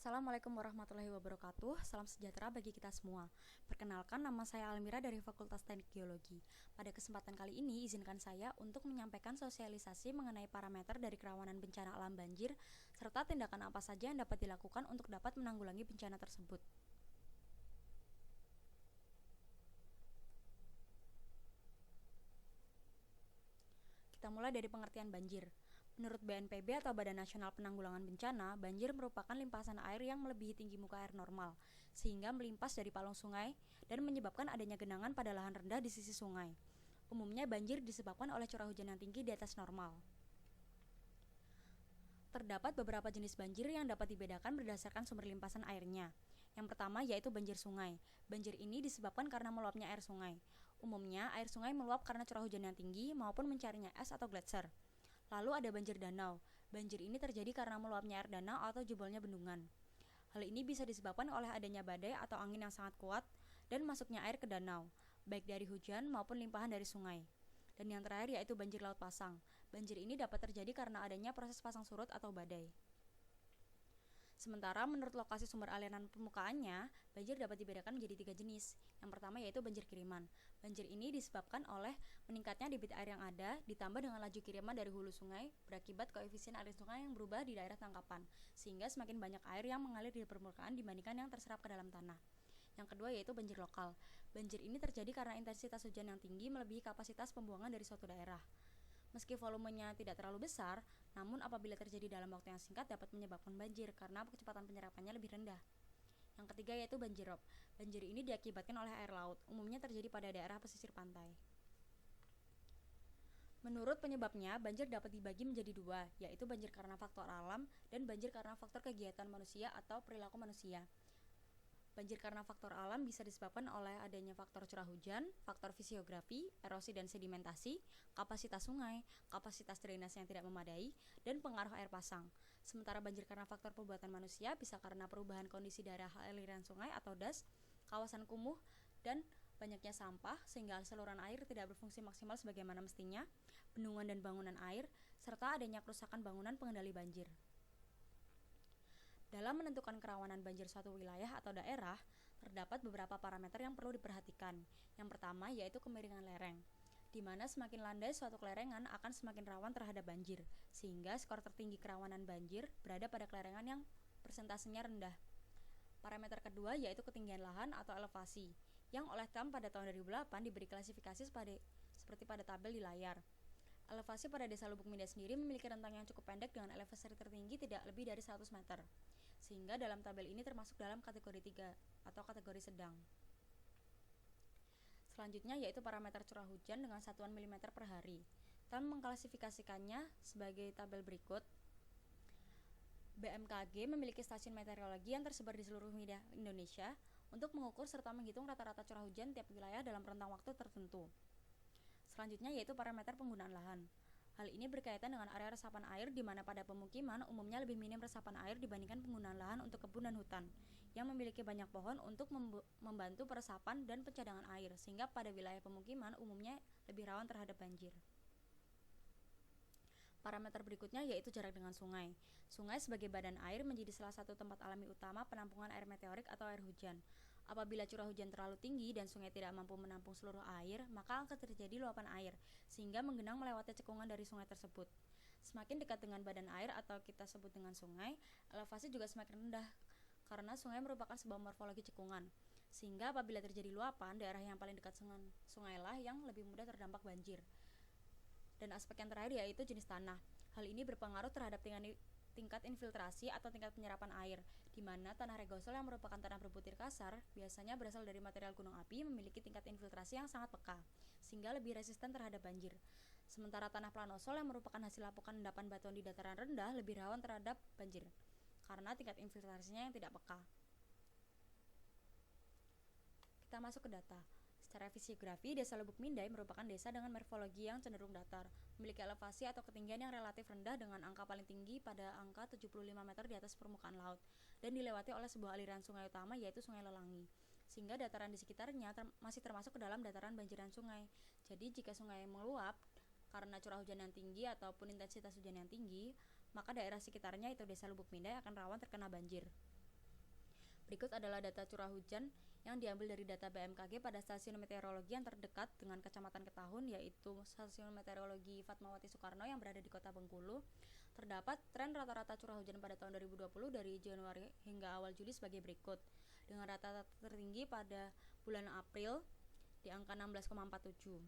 Assalamualaikum warahmatullahi wabarakatuh. Salam sejahtera bagi kita semua. Perkenalkan, nama saya Almira dari Fakultas Teknik Geologi. Pada kesempatan kali ini, izinkan saya untuk menyampaikan sosialisasi mengenai parameter dari kerawanan bencana alam banjir, serta tindakan apa saja yang dapat dilakukan untuk dapat menanggulangi bencana tersebut. Kita mulai dari pengertian banjir. Menurut BNPB atau Badan Nasional Penanggulangan Bencana, banjir merupakan limpasan air yang melebihi tinggi muka air normal, sehingga melimpas dari palung sungai dan menyebabkan adanya genangan pada lahan rendah di sisi sungai. Umumnya banjir disebabkan oleh curah hujan yang tinggi di atas normal. Terdapat beberapa jenis banjir yang dapat dibedakan berdasarkan sumber limpasan airnya. Yang pertama yaitu banjir sungai. Banjir ini disebabkan karena meluapnya air sungai. Umumnya, air sungai meluap karena curah hujan yang tinggi maupun mencarinya es atau gletser. Lalu ada banjir danau. Banjir ini terjadi karena meluapnya air danau atau jebolnya bendungan. Hal ini bisa disebabkan oleh adanya badai atau angin yang sangat kuat dan masuknya air ke danau, baik dari hujan maupun limpahan dari sungai. Dan yang terakhir yaitu banjir laut pasang. Banjir ini dapat terjadi karena adanya proses pasang surut atau badai. Sementara menurut lokasi sumber aliran permukaannya, banjir dapat dibedakan menjadi 3 jenis. Yang pertama yaitu banjir kiriman. Banjir ini disebabkan oleh meningkatnya debit air yang ada ditambah dengan laju kiriman dari hulu sungai berakibat koefisien air sungai yang berubah di daerah tangkapan, sehingga semakin banyak air yang mengalir di permukaan dibandingkan yang terserap ke dalam tanah. Yang kedua yaitu banjir lokal. Banjir ini terjadi karena intensitas hujan yang tinggi melebihi kapasitas pembuangan dari suatu daerah. Meski volumenya tidak terlalu besar, namun apabila terjadi dalam waktu yang singkat dapat menyebabkan banjir karena kecepatan penyerapannya lebih rendah. Yang ketiga yaitu banjir rob. Banjir ini diakibatkan oleh air laut, umumnya terjadi pada daerah pesisir pantai. Menurut penyebabnya, banjir dapat dibagi menjadi 2, yaitu banjir karena faktor alam dan banjir karena faktor kegiatan manusia atau perilaku manusia. Banjir karena faktor alam bisa disebabkan oleh adanya faktor curah hujan, faktor fisiografi, erosi dan sedimentasi, kapasitas sungai, kapasitas drainase yang tidak memadai, dan pengaruh air pasang. Sementara banjir karena faktor perbuatan manusia bisa karena perubahan kondisi daerah aliran sungai atau das, kawasan kumuh, dan banyaknya sampah sehingga saluran air tidak berfungsi maksimal sebagaimana mestinya, bendungan dan bangunan air, serta adanya kerusakan bangunan pengendali banjir. Dalam menentukan kerawanan banjir suatu wilayah atau daerah, terdapat beberapa parameter yang perlu diperhatikan. Yang pertama yaitu kemiringan lereng, di mana semakin landai suatu kelerengan akan semakin rawan terhadap banjir, sehingga skor tertinggi kerawanan banjir berada pada kelerengan yang persentasenya rendah. Parameter kedua yaitu ketinggian lahan atau elevasi, yang oleh TAM pada tahun 2008 diberi klasifikasi seperti pada tabel di layar. Elevasi pada Desa Lubuk Minda sendiri memiliki rentang yang cukup pendek dengan elevasi tertinggi tidak lebih dari 100 meter, sehingga dalam tabel ini termasuk dalam kategori 3 atau kategori sedang. Selanjutnya yaitu parameter curah hujan dengan satuan milimeter per hari. TAM mengklasifikasikannya sebagai tabel berikut. BMKG memiliki stasiun meteorologi yang tersebar di seluruh Indonesia untuk mengukur serta menghitung rata-rata curah hujan tiap wilayah dalam rentang waktu tertentu. Selanjutnya yaitu parameter penggunaan lahan. Hal ini berkaitan dengan area resapan air di mana pada pemukiman umumnya lebih minim resapan air dibandingkan penggunaan lahan untuk kebun dan hutan yang memiliki banyak pohon untuk membantu peresapan dan pencadangan air, sehingga pada wilayah pemukiman umumnya lebih rawan terhadap banjir. Parameter berikutnya yaitu jarak dengan sungai. Sungai sebagai badan air menjadi salah satu tempat alami utama penampungan air meteorik atau air hujan. Apabila curah hujan terlalu tinggi dan sungai tidak mampu menampung seluruh air, maka akan terjadi luapan air, sehingga menggenang melewati cekungan dari sungai tersebut. Semakin dekat dengan badan air atau kita sebut dengan sungai, elevasi juga semakin rendah, karena sungai merupakan sebuah morfologi cekungan. Sehingga apabila terjadi luapan, daerah yang paling dekat dengan sungai lah yang lebih mudah terdampak banjir. Dan aspek yang terakhir yaitu jenis tanah. Hal ini berpengaruh terhadap tingkat infiltrasi atau tingkat penyerapan air, di mana tanah regosol yang merupakan tanah berbutir kasar biasanya berasal dari material gunung api memiliki tingkat infiltrasi yang sangat peka, sehingga lebih resisten terhadap banjir. Sementara tanah planosol yang merupakan hasil lapukan endapan batuan di dataran rendah lebih rawan terhadap banjir, karena tingkat infiltrasinya yang tidak peka. Kita masuk ke data. Secara fisiografi, Desa Lubuk Mindai merupakan desa dengan morfologi yang cenderung datar, memiliki elevasi atau ketinggian yang relatif rendah dengan angka paling tinggi pada angka 75 meter di atas permukaan laut, dan dilewati oleh sebuah aliran sungai utama yaitu Sungai Lelangi, sehingga dataran di sekitarnya masih termasuk ke dalam dataran banjiran sungai. Jadi jika sungai meluap karena curah hujan yang tinggi ataupun intensitas hujan yang tinggi, maka daerah sekitarnya itu Desa Lubuk Mindai akan rawan terkena banjir. Berikut adalah data curah hujan yang diambil dari data BMKG pada stasiun meteorologi yang terdekat dengan Kecamatan Ketahun, yaitu Stasiun Meteorologi Fatmawati Soekarno yang berada di Kota Bengkulu. Terdapat tren rata-rata curah hujan pada tahun 2020 dari Januari hingga awal Juli sebagai berikut. Dengan rata-rata tertinggi pada bulan April di angka 16,47.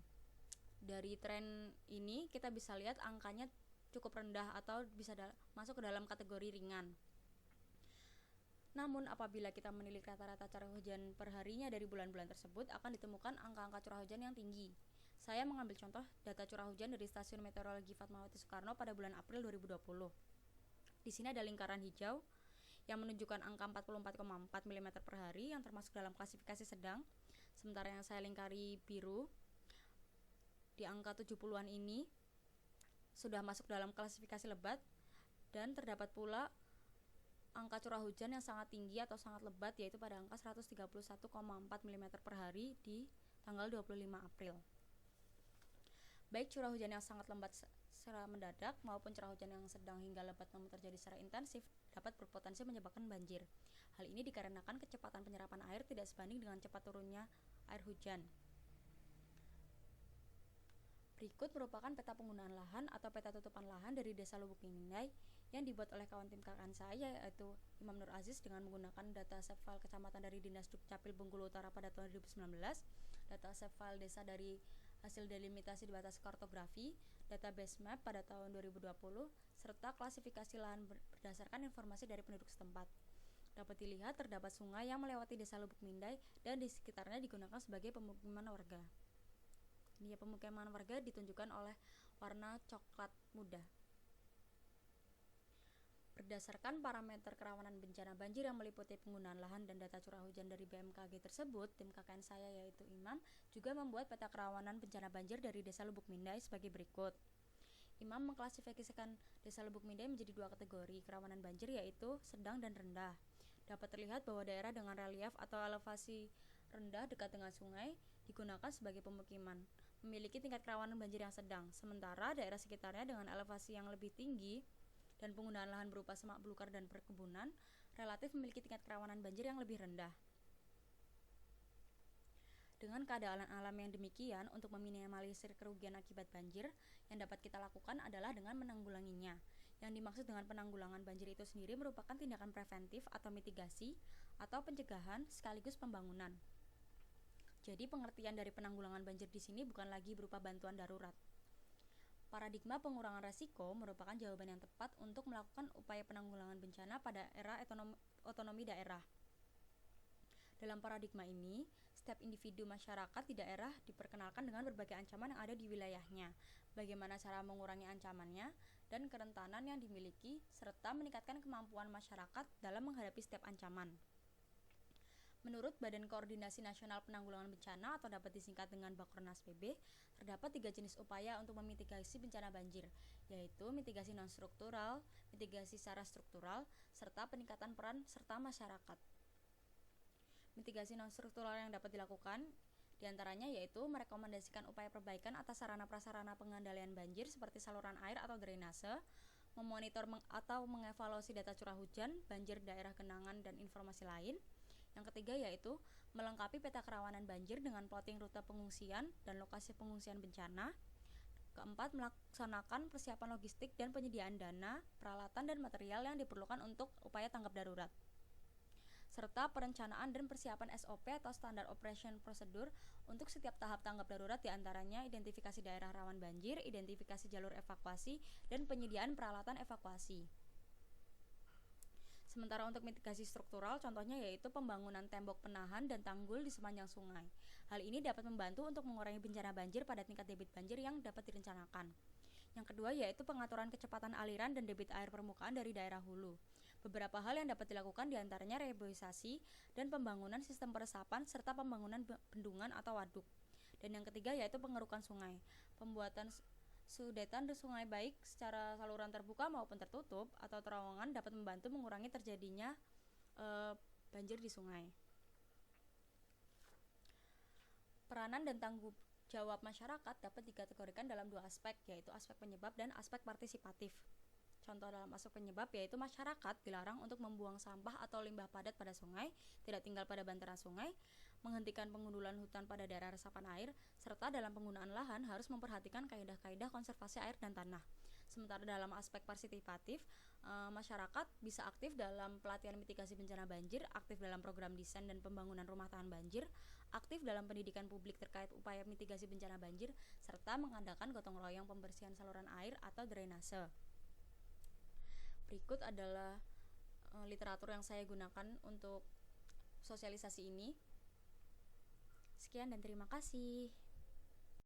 Dari tren ini kita bisa lihat angkanya cukup rendah atau bisa masuk ke dalam kategori ringan. Namun apabila kita menilik rata-rata curah hujan perharinya dari bulan-bulan tersebut, akan ditemukan angka-angka curah hujan yang tinggi. Saya mengambil contoh data curah hujan dari Stasiun Meteorologi Fatmawati Soekarno pada bulan April 2020. Di sini ada lingkaran hijau yang menunjukkan angka 44,4 mm per hari yang termasuk dalam klasifikasi sedang. Sementara yang saya lingkari biru di angka 70-an ini sudah masuk dalam klasifikasi lebat, dan terdapat pula angka curah hujan yang sangat tinggi atau sangat lebat, yaitu pada angka 131,4 mm per hari di tanggal 25 April. Baik curah hujan yang sangat lembat secara mendadak maupun curah hujan yang sedang hingga lebat namun terjadi secara intensif dapat berpotensi menyebabkan banjir. Hal ini dikarenakan kecepatan penyerapan air tidak sebanding dengan cepat turunnya air hujan. Berikut merupakan peta penggunaan lahan atau peta tutupan lahan dari Desa Lubuk Mindai yang dibuat oleh kawan tim KKN saya, yaitu Imam Nur Aziz, dengan menggunakan data save file kecamatan dari Dinas Dukcapil Bengkulu Utara pada tahun 2019, data save file desa dari hasil delimitasi batas kartografi, data base map pada tahun 2020, serta klasifikasi lahan berdasarkan informasi dari penduduk setempat. Dapat dilihat terdapat sungai yang melewati Desa Lubuk Mindai dan di sekitarnya digunakan sebagai pemukiman warga. Ini pemukiman warga ditunjukkan oleh warna coklat muda. Berdasarkan parameter kerawanan bencana banjir yang meliputi penggunaan lahan dan data curah hujan dari BMKG tersebut, tim KKN saya yaitu Imam juga membuat peta kerawanan bencana banjir dari Desa Lubuk Mindai sebagai berikut. Imam mengklasifikasikan Desa Lubuk Mindai menjadi dua kategori kerawanan banjir, yaitu sedang dan rendah. Dapat terlihat bahwa daerah dengan relief atau elevasi rendah dekat dengan sungai digunakan sebagai pemukiman memiliki tingkat kerawanan banjir yang sedang, sementara daerah sekitarnya dengan elevasi yang lebih tinggi dan penggunaan lahan berupa semak belukar dan perkebunan relatif memiliki tingkat kerawanan banjir yang lebih rendah. Dengan keadaan alam yang demikian, untuk meminimalisir kerugian akibat banjir, yang dapat kita lakukan adalah dengan menanggulanginya. Yang dimaksud dengan penanggulangan banjir itu sendiri merupakan tindakan preventif atau mitigasi atau pencegahan sekaligus pembangunan. Jadi pengertian dari penanggulangan banjir di sini bukan lagi berupa bantuan darurat. Paradigma pengurangan resiko merupakan jawaban yang tepat untuk melakukan upaya penanggulangan bencana pada era otonomi daerah. Dalam paradigma ini, setiap individu masyarakat di daerah diperkenalkan dengan berbagai ancaman yang ada di wilayahnya, bagaimana cara mengurangi ancamannya, dan kerentanan yang dimiliki, serta meningkatkan kemampuan masyarakat dalam menghadapi setiap ancaman. Menurut Badan Koordinasi Nasional Penanggulangan Bencana atau dapat disingkat dengan Bakornas PB, terdapat 3 jenis upaya untuk memitigasi bencana banjir, yaitu mitigasi non-struktural, mitigasi secara struktural, serta peningkatan peran serta masyarakat. Mitigasi non-struktural yang dapat dilakukan diantaranya yaitu merekomendasikan upaya perbaikan atas sarana-prasarana pengendalian banjir seperti saluran air atau drainase, memonitor atau mengevaluasi data curah hujan, banjir daerah genangan, dan informasi lain. Yang ketiga yaitu melengkapi peta kerawanan banjir dengan plotting rute pengungsian dan lokasi pengungsian bencana. Keempat, melaksanakan persiapan logistik dan penyediaan dana, peralatan, dan material yang diperlukan untuk upaya tanggap darurat. Serta perencanaan dan persiapan SOP atau Standard Operation Procedure untuk setiap tahap tanggap darurat, diantaranya identifikasi daerah rawan banjir, identifikasi jalur evakuasi, dan penyediaan peralatan evakuasi. Sementara untuk mitigasi struktural, contohnya yaitu pembangunan tembok penahan dan tanggul di sepanjang sungai. Hal ini dapat membantu untuk mengurangi bencana banjir pada tingkat debit banjir yang dapat direncanakan. Yang kedua yaitu pengaturan kecepatan aliran dan debit air permukaan dari daerah hulu. Beberapa hal yang dapat dilakukan diantaranya reboisasi dan pembangunan sistem peresapan serta pembangunan bendungan atau waduk. Dan yang ketiga yaitu pengerukan sungai. Pembuatan sudetan di sungai baik secara saluran terbuka maupun tertutup atau terowongan dapat membantu mengurangi terjadinya banjir di sungai. Peranan dan tanggung jawab masyarakat dapat dikategorikan dalam dua aspek, yaitu aspek penyebab dan aspek partisipatif. Contoh dalam aspek penyebab yaitu masyarakat dilarang untuk membuang sampah atau limbah padat pada sungai, tidak tinggal pada bantaran sungai, menghentikan pengundulan hutan pada daerah resapan air, serta dalam penggunaan lahan harus memperhatikan kaidah-kaidah konservasi air dan tanah. Sementara dalam aspek partisipatif, masyarakat bisa aktif dalam pelatihan mitigasi bencana banjir, aktif dalam program desain dan pembangunan rumah tahan banjir, aktif dalam pendidikan publik terkait upaya mitigasi bencana banjir, serta mengadakan gotong royong pembersihan saluran air atau drainase. Berikut adalah literatur yang saya gunakan untuk sosialisasi ini. Sekian dan terima kasih.